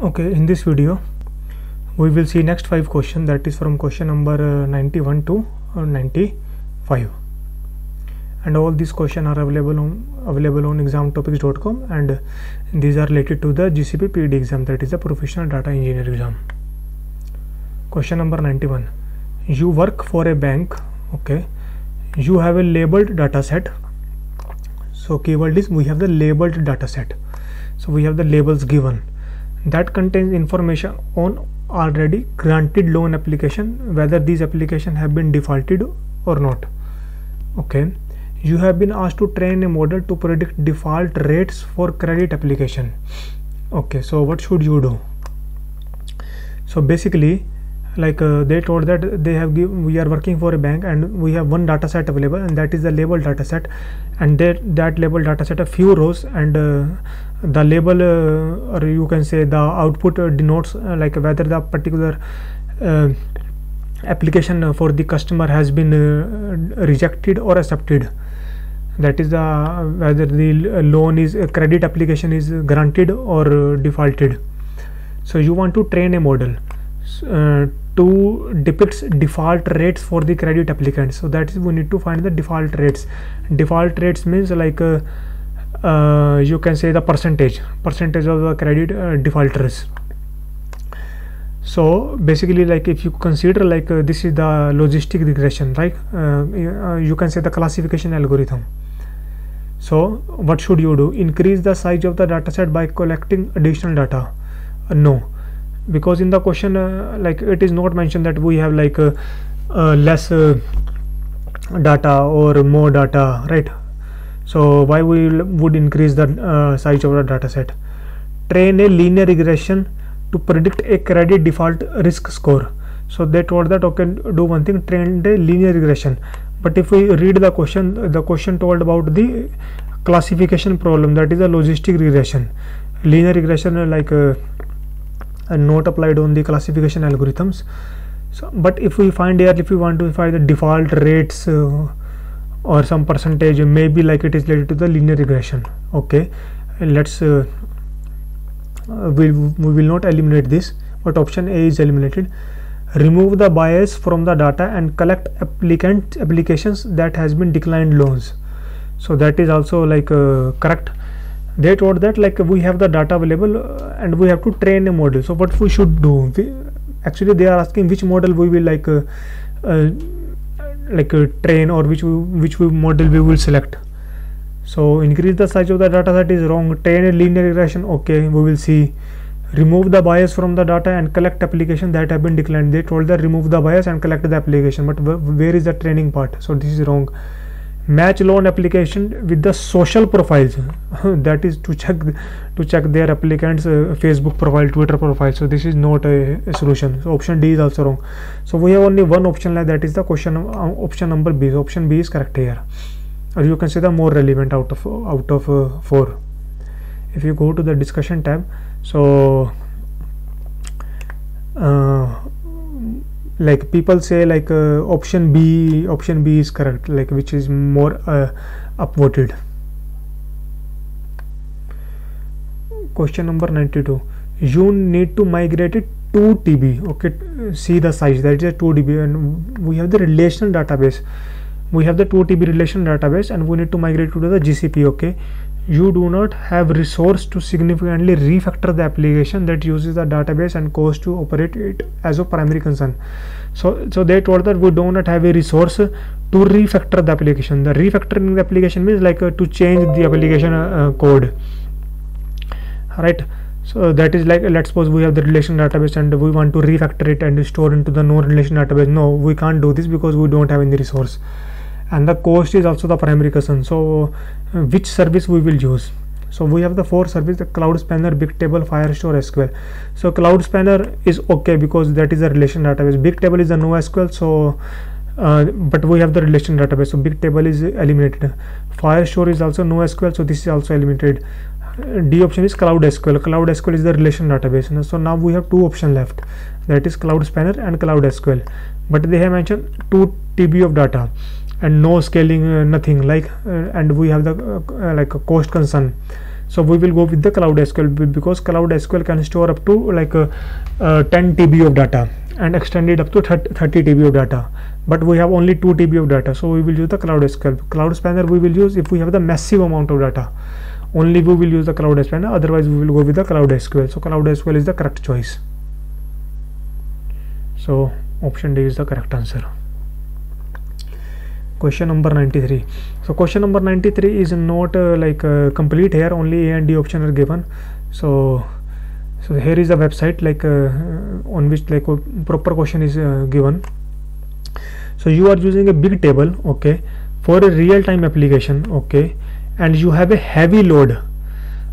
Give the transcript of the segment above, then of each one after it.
Okay, in this video we will see next 5 questions, that is from question number 91 to 95, and all these questions are available on examtopics.com, and these are related to the GCP PD exam, that is the professional data engineer exam. Question number 91: you work for a bank. Okay, you have a labeled data set. So keyword is we have the labeled data set. So we have the labels given that contains information on already granted loan application, whether these applications have been defaulted or not. Okay, you have been asked to train a model to predict default rates for credit application. Okay, so what should you do? So basically, like they told that they have we are working for a bank and we have one data set available, and that is the label data set, and that label data set a few rows, and the label or you can say the output denotes like whether the particular application for the customer has been rejected or accepted, that is the whether the loan is credit application is granted or defaulted. So you want to train a model to depicts default rates for the credit applicants. So that is we need to find the default rates. Default rates means like you can say the percentage of the credit defaulters. So basically, like if you consider like this is the logistic regression, right? You can say the classification algorithm. So what should you do? Increase the size of the data set by collecting additional data? No, because in the question like it is not mentioned that we have like less data or more data, right? So why we would increase the size of the data set? Train a linear regression to predict a credit default risk score. So they told that okay, do one thing, train a linear regression. But if we read the question told about the classification problem, that is a logistic regression. Linear regression like not applied on the classification algorithms. So but if we find here, if we want to find the default rates or some percentage, maybe like it is related to the linear regression. Okay, let's we will not eliminate this, but option A is eliminated. Remove the bias from the data and collect applications that has been declined loans. So that is also like correct. They told that like we have the data available and we have to train a model. So what we should do? Actually they are asking which model we will like train, or which model we will select. So increase the size of the data set is wrong. Train a linear regression. Okay, we will see. Remove the bias from the data and collect application that have been declined. They told that remove the bias and collect the application, but where is the training part? So this is wrong. Match loan application with the social profiles. That is to check their applicants Facebook profile, Twitter profile. So this is not a solution. So option D is also wrong. So we have only one option left, that is the question option number B. So option B is correct here, or you can say the more relevant out of 4. If you go to the discussion tab, so like people say like option B is correct, like which is more upvoted. Question number 92: you need to migrate it 2 TB. Okay, see the size, that is a 2 TB, and we have the relational database. We have the 2 TB relational database and we need to migrate to the GCP. Okay, you do not have resource to significantly refactor the application that uses the database and cost to operate it as a primary concern. So they told that we do not have a resource to refactor the application. The refactoring the application means like to change the application code, right? So that is like, let's suppose we have the relational database and we want to refactor it and store into the non-relation database. No, we can't do this because we don't have any resource, and the cost is also the primary concern. So which service we will use? So we have the 4 services: the Cloud Spanner, Bigtable, Firestore, SQL. So Cloud Spanner is okay because that is a relation database. Bigtable is a NoSQL. So but we have the relation database, so Bigtable is eliminated. Firestore is also NoSQL, so this is also eliminated. D option is Cloud SQL. Cloud SQL is the relation database. So now we have 2 options left, that is Cloud Spanner and Cloud SQL, but they have mentioned 2 TB of data and no scaling, nothing like, and we have the like a cost concern. So we will go with the Cloud SQL, because Cloud SQL can store up to like 10 TB of data and extend it up to 30 TB of data, but we have only 2 TB of data, so we will use the Cloud SQL. Cloud Spanner we will use if we have the massive amount of data, only we will use the Cloud Spanner, otherwise we will go with the Cloud SQL. So Cloud SQL is the correct choice. So option D is the correct answer. Question number 93. So question number 93 is not complete here, only A and D option are given. So here is the website on which a proper question is given. So you are using a big table, okay, for a real-time application, okay, and you have a heavy load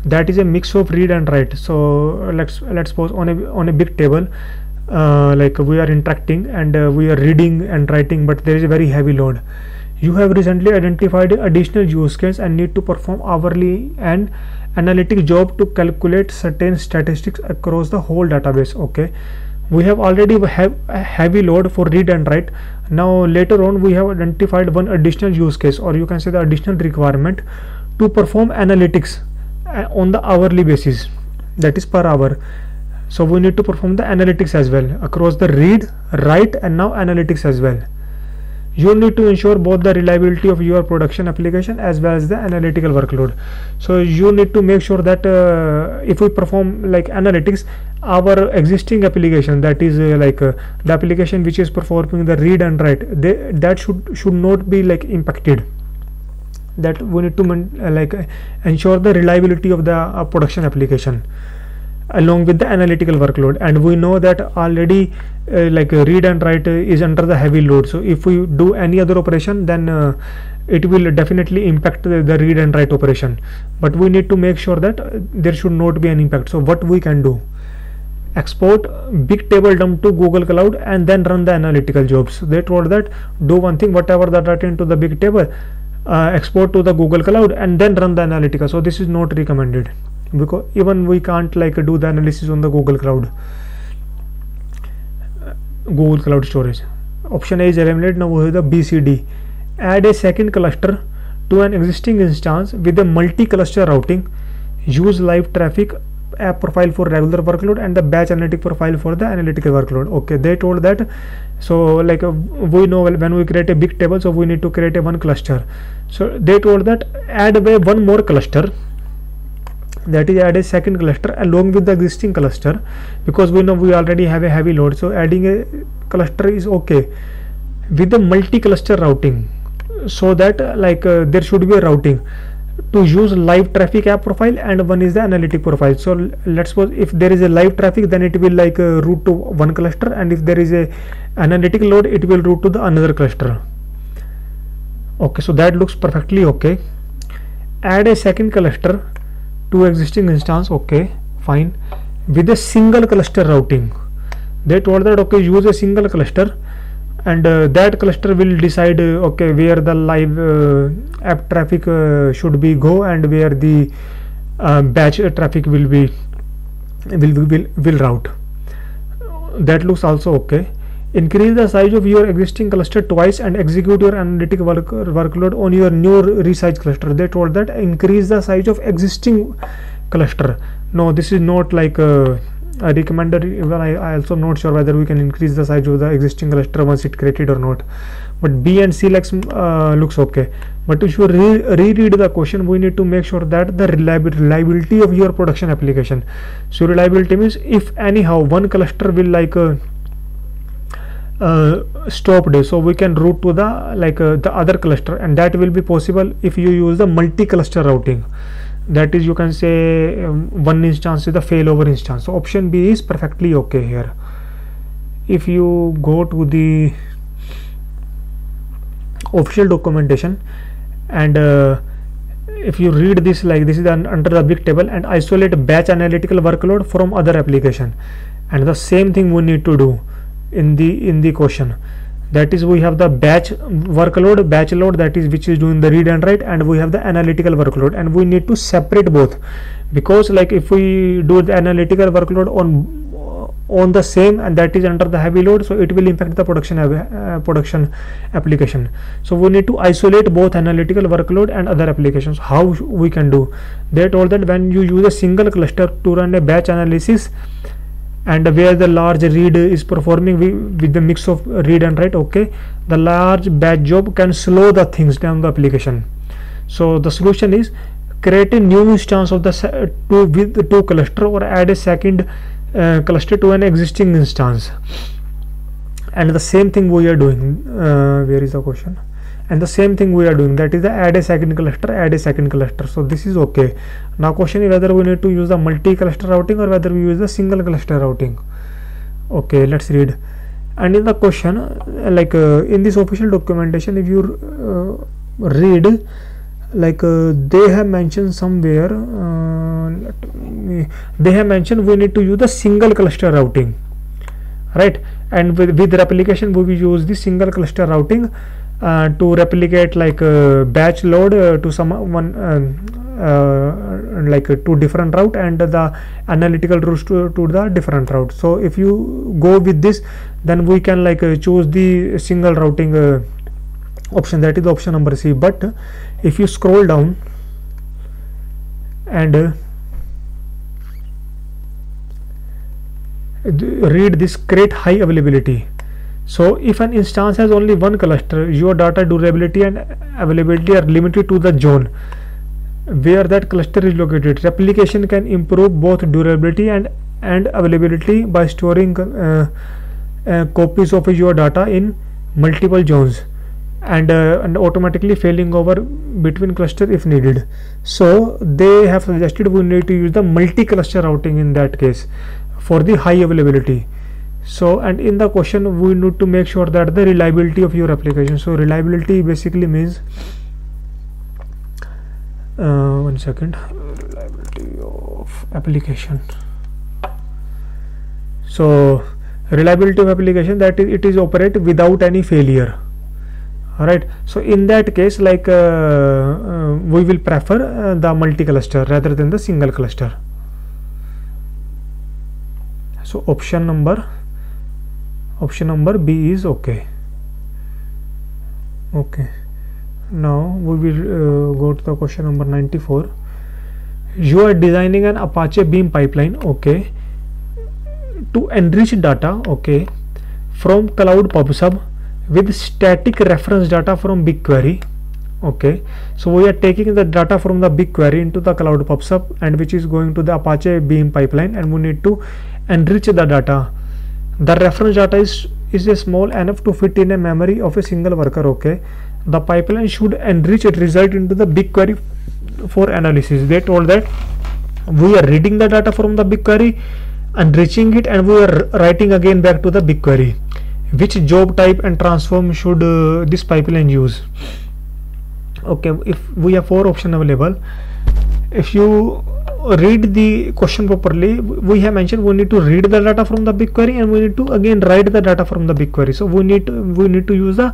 that is a mix of read and write. So let's suppose on a big table, we are interacting and we are reading and writing, but there is a very heavy load. You have recently identified additional use case and need to perform hourly and analytic job to calculate certain statistics across the whole database. Okay, we have already have a heavy load for read and write. Now later on we have identified one additional use case, or you can say the additional requirement to perform analytics on the hourly basis, that is per hour. So we need to perform the analytics as well across the read, write, and now analytics as well. You need to ensure both the reliability of your production application as well as the analytical workload. So you need to make sure that if we perform like analytics, our existing application, that is the application which is performing the read and write, that should not be impacted. That we need to ensure the reliability of the production application along with the analytical workload. And we know that already read and write is under the heavy load. So if we do any other operation, then it will definitely impact the read and write operation, but we need to make sure that there should not be an impact. So what we can do, export big table dump to Google Cloud and then run the analytical jobs. They told that do one thing, whatever the data into the big table, export to the Google Cloud and then run the analytical. So this is not recommended, because even we can't do the analysis on the Google Cloud storage. Option A is eliminated. Now we have the BCD. Add a second cluster to an existing instance with a multi-cluster routing. Use live traffic app profile for regular workload and the batch analytic profile for the analytical workload. Okay, they told that. So we know when we create a big table, so we need to create a one cluster. So they told that add one more cluster, that is add a second cluster along with the existing cluster, because we know we already have a heavy load. So adding a cluster is okay with the multi-cluster routing, so that there should be a routing to use live traffic app profile and one is the analytic profile. So let's suppose if there is a live traffic, then it will route to one cluster, and if there is a analytic load, it will route to the another cluster. Okay, so that looks perfectly okay. Add a second cluster to existing instance. Okay, fine, with a single cluster routing. They told that okay, use a single cluster, and that cluster will decide okay where the live app traffic should be go and where the batch traffic will route. That looks also okay. Increase the size of your existing cluster twice and execute your analytic workload on your new resize cluster. They told that increase the size of existing cluster. No, this is not a recommended. Even I also not sure whether we can increase the size of the existing cluster once it created or not. But B and C looks okay. But if you reread the question, we need to make sure that the reliability of your production application. So reliability means if anyhow one cluster will stopped, so we can route to the other cluster, and that will be possible if you use the multi-cluster routing. That is, you can say one instance is the failover instance. So option B is perfectly okay here. If you go to the official documentation and if you read this, this is under the big table, and isolate batch analytical workload from other application, and the same thing we need to do in the question. That is, we have the batch workload, batch load, that is which is doing the read and write, and we have the analytical workload, and we need to separate both, because if we do the analytical workload on the same, and that is under the heavy load, so it will impact the production application. So we need to isolate both analytical workload and other applications. How we can do? They told that when you use a single cluster to run a batch analysis, and where the large read is performing with the mix of read and write, okay, the large batch job can slow the things down the application. So the solution is create a new instance of the two cluster, or add a second cluster to an existing instance. And the same thing we are doing, where is the question? And the same thing we are doing, that is the add a second cluster. So this is okay. Now question is whether we need to use the multi-cluster routing or whether we use the single cluster routing. Okay, let's read. And in the question, in this official documentation, if you read, they have mentioned somewhere, they have mentioned we need to use the single cluster routing, right? And with replication we will use the single cluster routing to replicate batch load to someone to different route, and the analytical routes to the different route. So if you go with this, then we can choose the single routing option, that is the option number C. But if you scroll down and read this, create high availability. So if an instance has only one cluster, your data durability and availability are limited to the zone where that cluster is located. Replication can improve both durability and availability by storing copies of your data in multiple zones, and automatically failing over between cluster if needed. So they have suggested we need to use the multi-cluster routing in that case for the high availability. So, and in the question we need to make sure that the reliability of your application. So reliability basically means one second, reliability of application. So reliability of application, that is it is operate without any failure. Alright, so in that case we will prefer the multi-cluster rather than the single cluster. So option number B is okay. Okay, now we will go to the question number 94. You are designing an Apache Beam pipeline, okay, to enrich data, okay, from Cloud PubSub with static reference data from BigQuery. Okay, so we are taking the data from the BigQuery into the Cloud PubSub, and which is going to the Apache Beam pipeline, and we need to enrich the data. The reference data is small enough to fit in a memory of a single worker. Okay, the pipeline should enrich its result into the BigQuery for analysis. They told that we are reading the data from the BigQuery, enriching it, and we are writing again back to the BigQuery. Which job type and transform should this pipeline use? Okay, if we have 4 options available. If you read the question properly, we have mentioned we need to read the data from the BigQuery, and we need to again write the data from the BigQuery. So we need to use the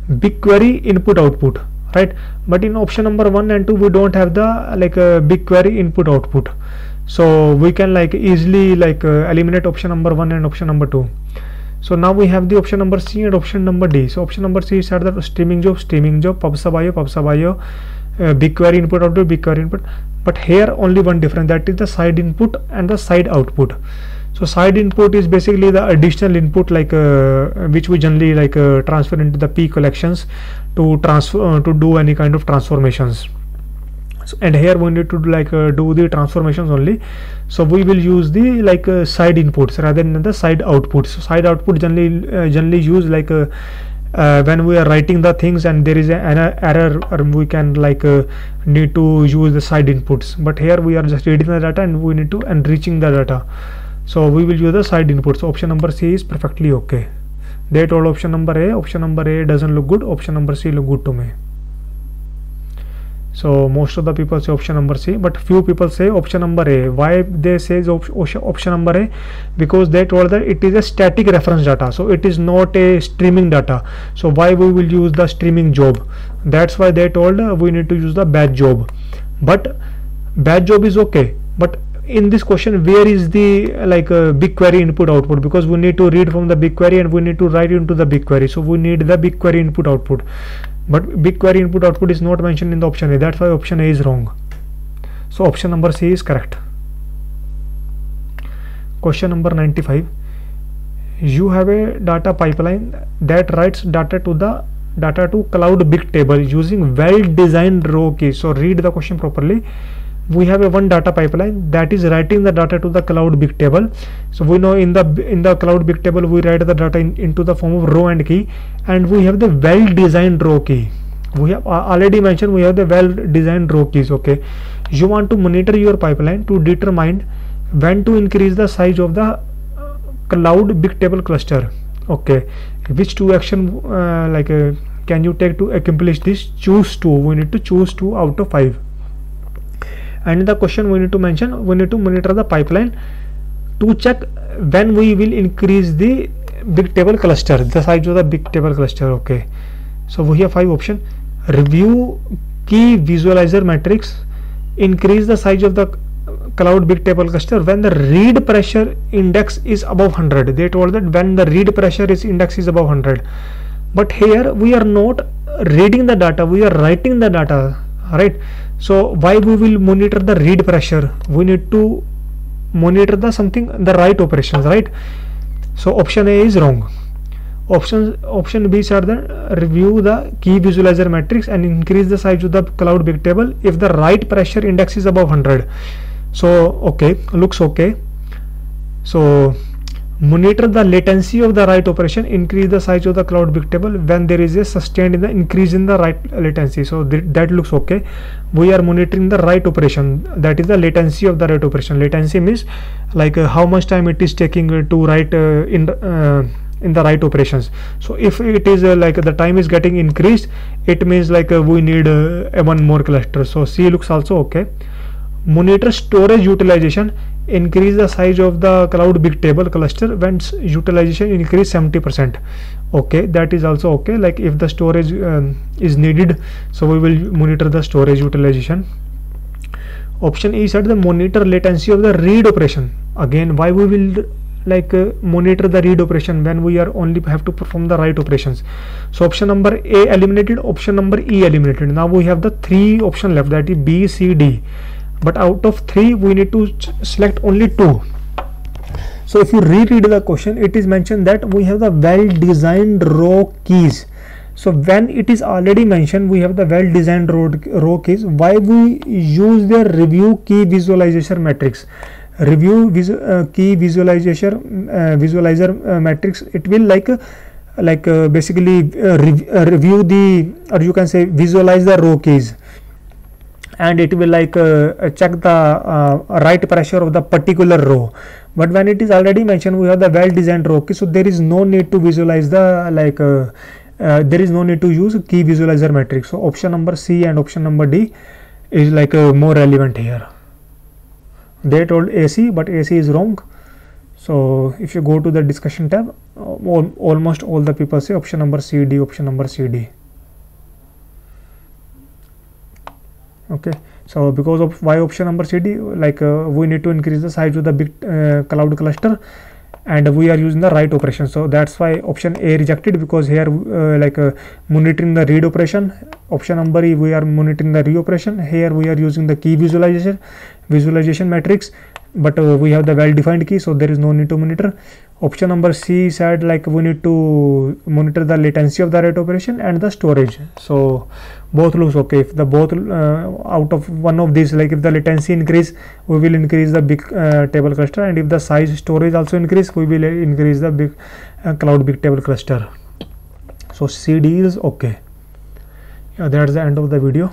BigQuery input output, right? But in option number 1 and 2 we don't have the BigQuery input output, so we can easily eliminate option number 1 and option number 2. So now we have the option number C and option number D. So option number C is at the streaming job, PubSub.io, BigQuery input output, BigQuery input. But here only one difference, that is the side input and the side output. So side input is basically the additional input which we generally transfer into the P collections to do any kind of transformations. So, and here we need to do the transformations only. So we will use the side inputs rather than the side outputs. So side output generally use when we are writing the things and there is an error, or we can need to use the side inputs. But here we are just reading the data and we need to enriching the data, so we will use the side inputs. So option number C is perfectly okay. They told option number A doesn't look good, option number C look good to me. So most of the people say option number C, but few people say option number A. Why they say option number A? Because they told that it is a static reference data, so it is not a streaming data. So why we will use the streaming job? That's why they told we need to use the batch job. But batch job is okay, but in this question, where is the BigQuery input output, because we need to read from the BigQuery and we need to write into the BigQuery, so we need the BigQuery input output, but BigQuery input output is not mentioned in the option A. That's why option A is wrong. So option number C is correct. Question number 95. You have a data pipeline that writes data to cloud Bigtable using well designed row keys. So read the question properly. We have a one data pipeline that is writing the data to the cloud Bigtable. So we know in the cloud Bigtable we write the data into the form of row and key, and we have the well designed row key. We have already mentioned we have the well designed row keys. Okay, you want to monitor your pipeline to determine when to increase the size of the cloud Bigtable cluster. Okay, which two action can you take to accomplish this? Choose two. We need to choose 2 out of 5. And in the question we need to mention, we need to monitor the pipeline to check when we will increase the Bigtable cluster, the size of the Bigtable cluster. Okay, so we have 5 options. Review key visualizer matrix, increase the size of the cloud Bigtable cluster when the read pressure index is above 100. They told that when the read pressure index is above 100, but here we are not reading the data, we are writing the data, right? So why we will monitor the read pressure? We need to monitor the write operations, right? So option A is wrong. Option B are the review the key visualizer matrix and increase the size of the cloud Bigtable if the write pressure index is above 100. So okay, looks okay. So monitor the latency of the write operation, increase the size of the cloud Bigtable when there is a sustained increase in the write latency. So that looks okay. We are monitoring the write operation, that is the latency of the write operation. Latency means how much time it is taking to write in the write operations. So if it is the time is getting increased, it means we need one more cluster. So C looks also okay. Monitor storage utilization, increase the size of the cloud Bigtable cluster when utilization increase 70%. Okay, that is also okay. If the storage is needed, so we will monitor the storage utilization. Option E said the monitor latency of the read operation. Again, why we will monitor the read operation when we are only have to perform the write operations? So option number A eliminated, option number E eliminated. Now we have the 3 options left, that is B, C, D. But out of 3 we need to select only 2. So if you reread the question, it is mentioned that we have the well designed row keys. So when it is already mentioned we have the well designed row keys, why we use the review key visualization matrix? Review key visualizer matrix, it will basically review the, or you can say visualize the row keys, and it will check the write pressure of the particular row. But when it is already mentioned we have the well designed row key, so there is no need to visualize the there is no need to use key visualizer matrix. So option number C and option number D is more relevant here. They told AC, but AC is wrong. So if you go to the discussion tab, almost all the people say option number C, D, option number C, D. Okay, so because of why option number C, D, we need to increase the size of the big cloud cluster, and we are using the write operation. So that's why option A rejected, because here monitoring the read operation. Option number E, we are monitoring the read operation. Here we are using the key visualization matrix, but we have the well defined key, so there is no need to monitor. Option number C said we need to monitor the latency of the write operation and the storage. So both looks okay. If the both out of one of these, if the latency increase, we will increase the big table cluster, and if the size storage also increase, we will increase the big cloud Bigtable cluster. So CD is okay. Yeah, that's the end of the video.